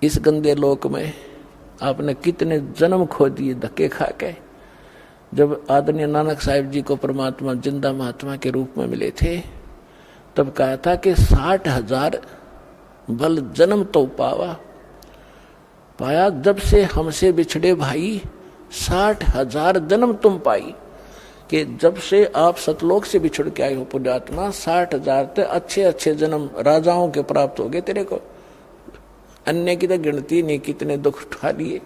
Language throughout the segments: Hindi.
इस गंदे लोक में आपने कितने जन्म खो दिए धक्के खा के। जब आदरणीय नानक साहिब जी को परमात्मा जिंदा महात्मा के रूप में मिले थे तब कहा था कि 60,000 बल जन्म तो पाया जब से हमसे बिछड़े भाई, 60,000 जन्म तुम पाई। कि जब से आप सतलोक से बिछड़ के आए हो पुण्यात्मा, 60,000 तो अच्छे अच्छे जन्म राजाओं के प्राप्त हो गए तेरे को। अन्य की तो गिनती नहीं कितने दुख उठा लिए।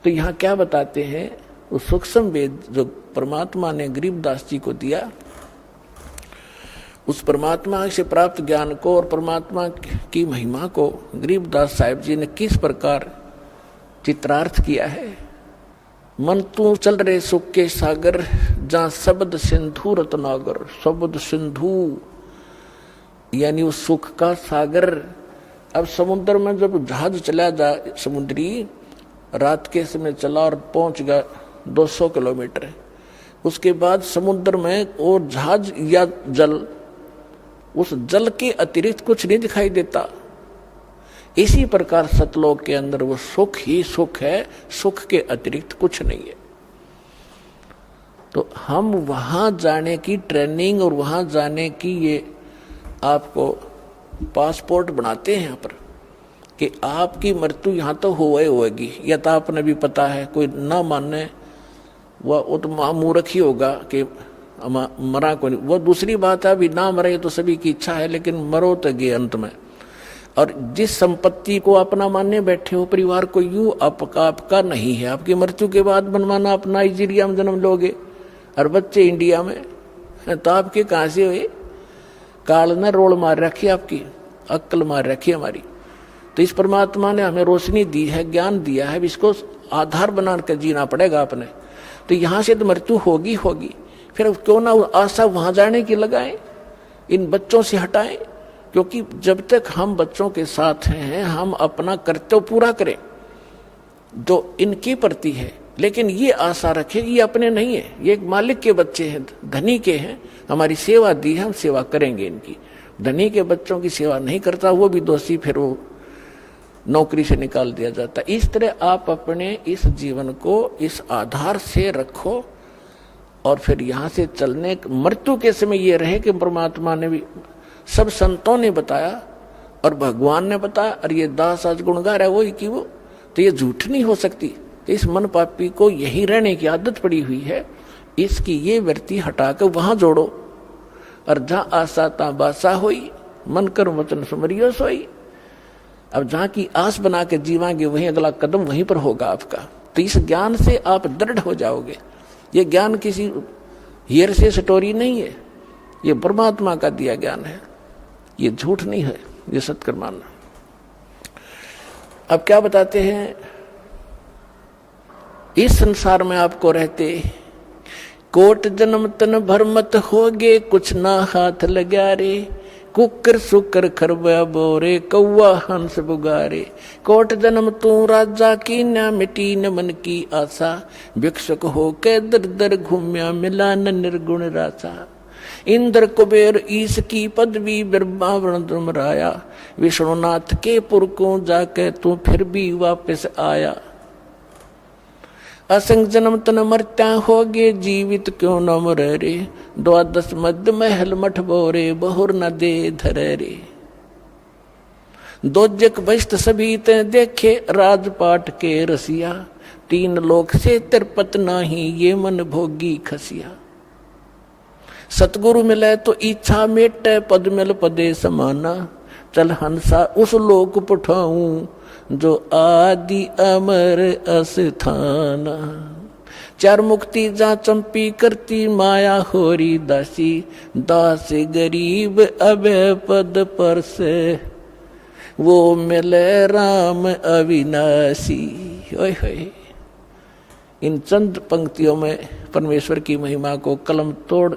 तो यहाँ क्या बताते हैं, उस सूक्ष्म वेद जो परमात्मा ने गरीबदास जी को दिया, उस परमात्मा से प्राप्त ज्ञान को और परमात्मा की महिमा को गरीबदास साहिब जी ने किस प्रकार चित्रार्थ किया है। मन तू चल रहे सुख के सागर, जहाँ शब्द सिंधु रत्नागर। शब्द सिंधु यानी उस सुख का सागर। अब समुद्र में जब जहाज चला जा, समुद्री रात के समय चला और पहुंच गया 200 किलोमीटर, उसके बाद समुद्र में और जहाज या जल, उस जल के अतिरिक्त कुछ नहीं दिखाई देता। इसी प्रकार सतलोक के अंदर वो सुख ही सुख है, सुख के अतिरिक्त कुछ नहीं है। तो हम वहां जाने की ट्रेनिंग और वहां जाने की ये आपको पासपोर्ट बनाते हैं यहाँ पर कि आपकी मृत्यु यहाँ तो होगी। यह तो आपने भी पता है, कोई ना माने वह तो मूर्ख ही होगा कि मरा को नहीं। वो दूसरी बात है, अभी ना मरे तो सभी की इच्छा है, लेकिन मरो तो गए अंत में। और जिस संपत्ति को अपना मानने बैठे हो, परिवार को यूं आपका नहीं है। आपकी मृत्यु के बाद बनवाना आप नाइजीरिया में जन्म लोगे और बच्चे इंडिया में, तो आपके कहाँ से हुए? काल ने रोल मार रखी, आपकी अक्ल मार रखी हमारी। तो इस परमात्मा ने हमें रोशनी दी है, ज्ञान दिया है, इसको आधार बना कर जीना पड़ेगा आपने। तो यहाँ से तो मृत्यु होगी, फिर क्यों ना आशा वहां जाने की लगाएं, इन बच्चों से हटाएं। क्योंकि जब तक हम बच्चों के साथ हैं, हम अपना कर्तव्य पूरा करें जो इनके प्रति है। लेकिन ये आशा रखें ये अपने नहीं है, ये एक मालिक के बच्चे हैं, धनी के हैं, हमारी सेवा दी है, हम सेवा करेंगे इनकी। धनी के बच्चों की सेवा नहीं करता वो भी दोषी, फिर वो नौकरी से निकाल दिया जाता। इस तरह आप अपने इस जीवन को इस आधार से रखो और फिर यहाँ से चलने मृत्यु के समय ये रहे कि परमात्मा ने भी, सब संतों ने बताया और भगवान ने बताया, और ये दास आज गुणगा रहा है वही कि वो, तो ये झूठ नहीं हो सकती। तो इस मन पापी को यही रहने की आदत पड़ी हुई है, इसकी ये वृत्ति हटाकर वहां जोड़ो। और जहां आशा ता बासा होई, मन कर वचन सुमरियो सोई। अब जहां की आस बना के जीवांगे वहीं अगला कदम वहीं पर होगा आपका। तो इस ज्ञान से आप दृढ़ हो जाओगे। ये ज्ञान किसी हीर से स्टोरी नहीं है, ये परमात्मा का दिया ज्ञान है, ये झूठ नहीं है, ये सत्य मानना। अब क्या बताते हैं, इस संसार में आपको रहते कोट जन्म तन भर मत होगे, कुछ ना हाथ लगा रे। कुकर सुकर खरबा बोरे, कौआ हंस बुगारे। कोट जन्म तू राजा की, न मिटी न मन की आशा। भिक्षुक हो के दर दर घूम्या, मिला न निर्गुण रासा। इंद्र कुबेर ईश की पदवी, ब्रह्मावरण तुमराया। विष्णुनाथ के पुर को जाके तू फिर भी वापस आया। असंग जन्म तन मरत्या होगे, जीवित क्यों न मरे रे। 12 मध्य महल मठ बोरे, बहुर न दे धरे रे। दोजक बस्त सभी ते देखे, राजपाट के रसिया। 3 लोक से तिरपत नाही, ये मन भोगी खसिया। सतगुरु मिले तो इच्छा मेटे, पद मिल पदे समाना। चल हंसा उस लोक पठाऊं, जो आदि अमर अस्थाना। 4 मुक्ति जा चंपी करती, माया होरी दासी। दास गरीब अभय पद पर से, वो मिले राम अविनाशी। ओए होए, इन चंद पंक्तियों में परमेश्वर की महिमा को कलम तोड़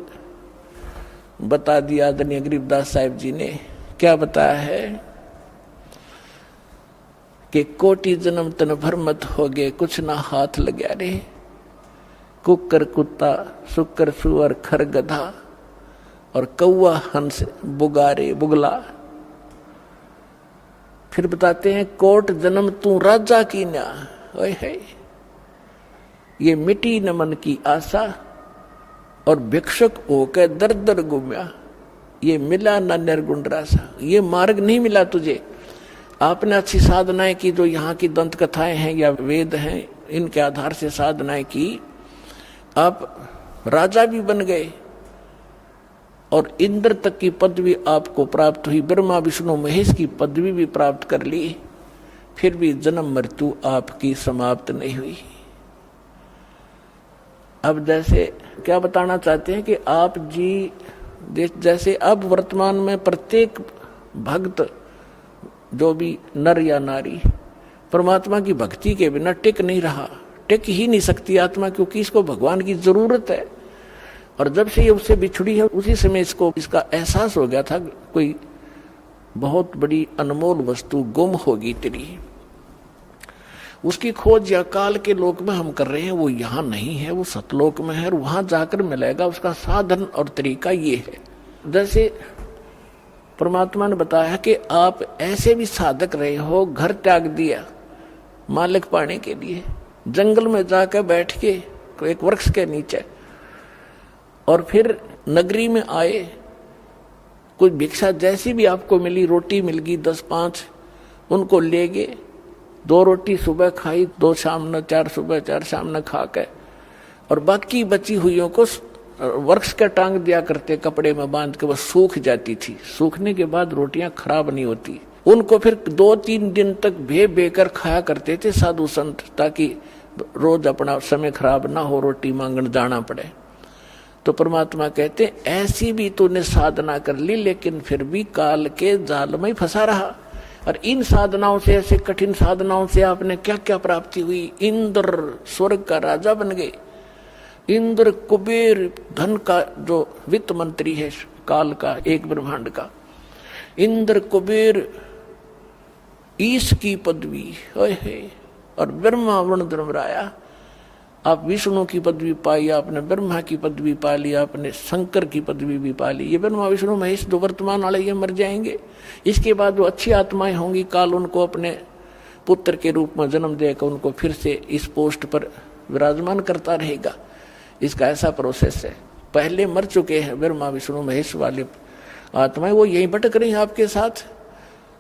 बता दिया आदरणीय गरीबदास साहिब जी ने। क्या बताया है कि कोटि जन्म तन भर मत होगे, कुछ ना हाथ लगा रे। कुकर कुत्ता, सुकर सुअर, खर गधा और कौआ हंस बुगारे बुगला। फिर बताते हैं कोट जन्म तू राजा की न्या, ओए है ये मिटी न मन की आशा और भिक्षुक होकर दर दर घूमया, ये मिला न निर्गुण रासा। ये मार्ग नहीं मिला तुझे, आपने अच्छी साधनाएं की, जो यहाँ की दंत कथाएं हैं या वेद हैं, इनके आधार से साधनाएं की, आप राजा भी बन गए और इंद्र तक की पदवी आपको प्राप्त हुई, ब्रह्मा विष्णु महेश की पदवी भी प्राप्त कर ली, फिर भी जन्म मृत्यु आपकी समाप्त नहीं हुई। अब जैसे क्या बताना चाहते हैं कि आप जी जैसे अब वर्तमान में प्रत्येक भक्त जो भी नर या नारी परमात्मा की भक्ति के बिना टिक नहीं रहा, टिक ही नहीं सकती आत्मा, क्योंकि इसको भगवान की जरूरत है। और जब से ये उससे बिछड़ी है उसी समय इसको इसका एहसास हो गया था कोई बहुत बड़ी अनमोल वस्तु गुम होगी तेरी। उसकी खोज या काल के लोक में हम कर रहे हैं, वो यहाँ नहीं है, वो सतलोक में है और वहां जाकर मिलेगा। उसका साधन और तरीका ये है, जैसे परमात्मा ने बताया कि आप ऐसे भी साधक रहे हो, घर त्याग दिया मालिक पाने के लिए, जंगल में जाकर बैठ के एक वृक्ष के नीचे, और फिर नगरी में आए, कोई भिक्षा जैसी भी आपको मिली, रोटी मिल गई 10-5, उनको ले गए, 2 रोटी सुबह खाई, 2 शाम न, 4 सुबह 4 शाम न खा के, और बाकी बची हुईयों को वृक्ष का टांग दिया करते, कपड़े में बांध के, बस सूख जाती थी। सूखने के बाद रोटियां खराब नहीं होती, उनको फिर 2-3 दिन तक बेकर खाया करते थे साधु संत, ताकि रोज अपना समय खराब ना हो, रोटी मांगने जाना पड़े। तो परमात्मा कहते ऐसी भी तूने साधना कर ली, लेकिन फिर भी काल के जाल में फंसा रहा। और इन साधनाओं से, ऐसे कठिन साधनाओं से आपने क्या क्या प्राप्ति हुई। इंद्र स्वर्ग का राजा बन गए, इंद्र कुबेर धन का जो वित्त मंत्री है काल का, एक ब्रह्मांड का, इंद्र कुबेर ईश की पदवी है, और ब्रह्मा वरुण धर्मराया, आप विष्णु की पदवी पाई, आपने ब्रह्मा की पदवी पा ली, आपने शंकर की पदवी भी पा ली। ये ब्रह्मा विष्णु महेश जो वर्तमान वाले ये मर जाएंगे, इसके बाद जो अच्छी आत्माएं होंगी, काल उनको अपने पुत्र के रूप में जन्म देकर उनको फिर से इस पोस्ट पर विराजमान करता रहेगा। इसका ऐसा प्रोसेस है। पहले मर चुके हैं ब्रह्मा विष्णु महेश वाले आत्माएं, वो यहीं भटक रही हैं आपके साथ।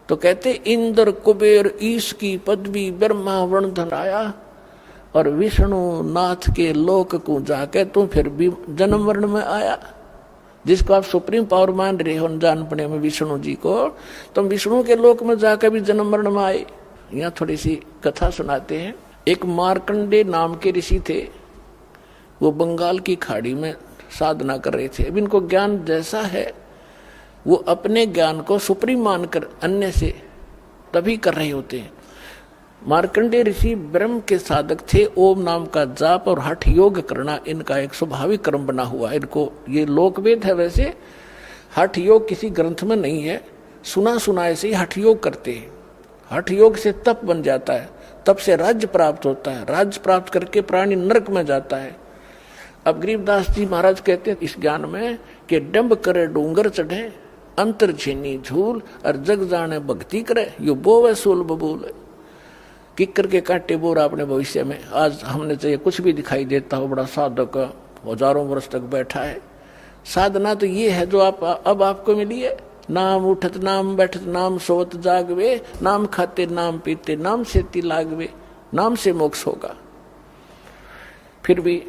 तो कहते इंद्र कुबेर ईश की पदवी ब्रह्मा वरुण धर्मराया, और विष्णु नाथ के लोक को जाके तुम फिर भी जन्म वर्ण में आया, जिसको आप सुप्रीम पावर मान रहे हो जान पड़े में विष्णु जी को, तुम विष्णु के लोक में जाकर भी जन्म वर्ण में आए। यहाँ थोड़ी सी कथा सुनाते हैं। एक मार्कंडे नाम के ऋषि थे, वो बंगाल की खाड़ी में साधना कर रहे थे। अब इनको ज्ञान जैसा है, वो अपने ज्ञान को सुप्रीम मानकर अन्य से तभी कर रहे होते हैं। मार्कंडेय ऋषि ब्रह्म के साधक थे। ओम नाम का जाप और हठ योग करना इनका एक स्वाभाविक कर्म बना हुआ। इनको ये लोकवेद है, वैसे हठ योग किसी ग्रंथ में नहीं है, सुना सुना ऐसे ही हठ योग करते हैं। हठ योग से तप बन जाता है, तप से राज्य प्राप्त होता है, राज्य प्राप्त करके प्राणी नरक में जाता है। अब गरीबदास जी महाराज कहते हैं इस ज्ञान में कि डंब करे डूंगर चढ़े, अंतर छीनी झूल, और जग जाने भक्ति करे, यो बोवे सूल बबूल। किक्कर के कांटे बोर आपने भविष्य में, आज हमने चाहिए कुछ भी दिखाई देता हो, बड़ा साधक हजारों वर्ष तक बैठा है। साधना तो ये है जो आप अब आपको मिली है। नाम उठत नाम बैठत नाम सोवत जागवे, नाम खाते नाम पीते नाम से लागवे, नाम से मोक्ष होगा। फिर भी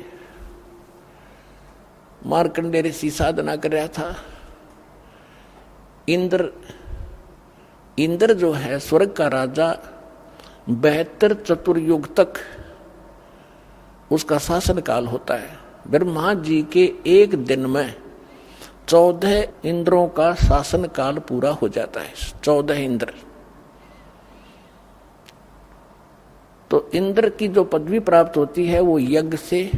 मार्कंडेय ऋषि साधना कर रहा था। इंद्र जो है स्वर्ग का राजा, 72 चतुर्युग तक उसका शासन काल होता है। ब्रह्मा जी के एक दिन में 14 इंद्रों का शासन काल पूरा हो जाता है। 14 इंद्र। तो इंद्र की जो पदवी प्राप्त होती है वो यज्ञ से